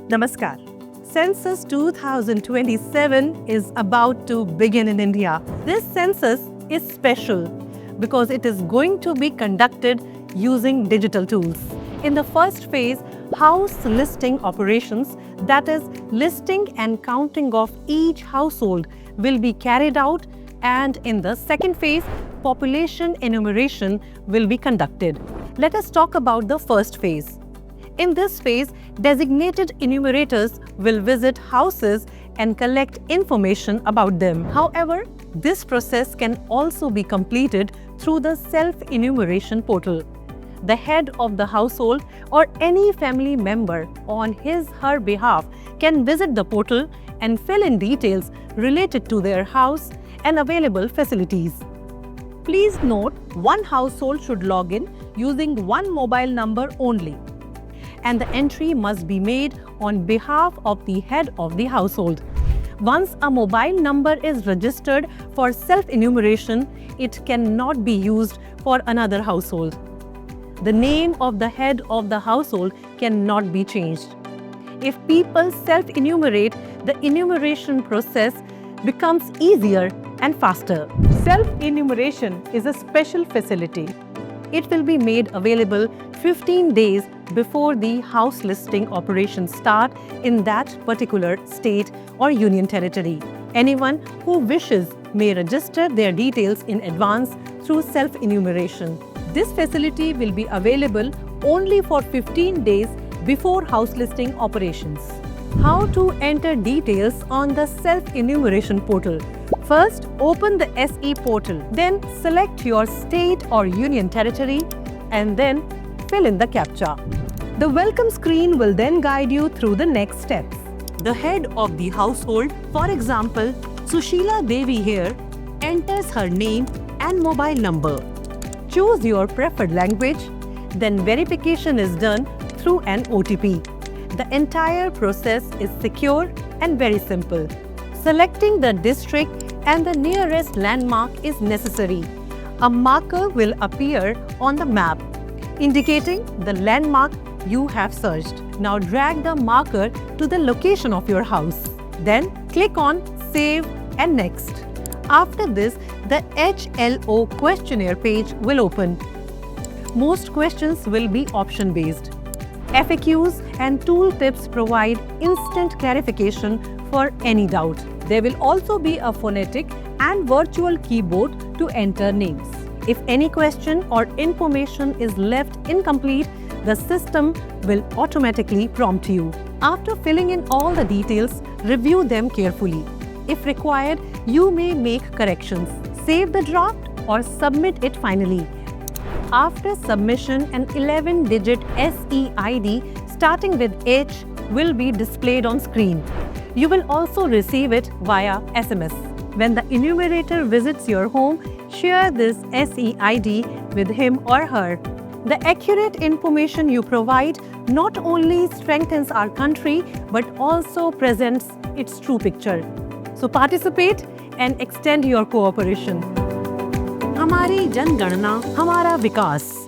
Namaskar. Census 2027 is about to begin in India. This census is special because it is going to be conducted using digital tools. In the first phase, house listing operations, that is, listing and counting of each household, will be carried out, and in the second phase, population enumeration will be conducted. Let us talk about the first phase. In this phase, designated enumerators will visit houses and collect information about them. However, this process can also be completed through the self-enumeration portal. The head of the household or any family member on his/her behalf can visit the portal and fill in details related to their house and available facilities. Please note, one household should log in using one mobile number only, and the entry must be made on behalf of the head of the household. Once a mobile number is registered for self-enumeration, it cannot be used for another household. The name of the head of the household cannot be changed. If people self-enumerate, the enumeration process becomes easier and faster. Self-enumeration is a special facility. It will be made available 15 days before the house listing operations start in that particular state or union territory. Anyone who wishes may register their details in advance through self-enumeration. This facility will be available only for 15 days before house listing operations. How to enter details on the self-enumeration portal? First, open the SE portal. Then select your state or union territory and then fill in the CAPTCHA. The welcome screen will then guide you through the next steps. The head of the household, for example, Sushila Devi here, enters her name and mobile number. Choose your preferred language, then verification is done through an OTP. The entire process is secure and very simple. Selecting the district and the nearest landmark is necessary. A marker will appear on the map, indicating the landmark you have searched. Now drag the marker to the location of your house. Then click on Save and Next. After this, the HLO questionnaire page will open. Most questions will be option-based. FAQs and tooltips provide instant clarification for any doubt. There will also be a phonetic and virtual keyboard to enter names. If any question or information is left incomplete, the system will automatically prompt you. After filling in all the details, review them carefully. If required, you may make corrections. Save the draft or submit it finally. After submission, an 11-digit SEID starting with H will be displayed on screen. You will also receive it via SMS. When the enumerator visits your home, share this SEID with him or her. The accurate information you provide not only strengthens our country but also presents its true picture. So participate and extend your cooperation. हमारी जनगणना हमारा विकास।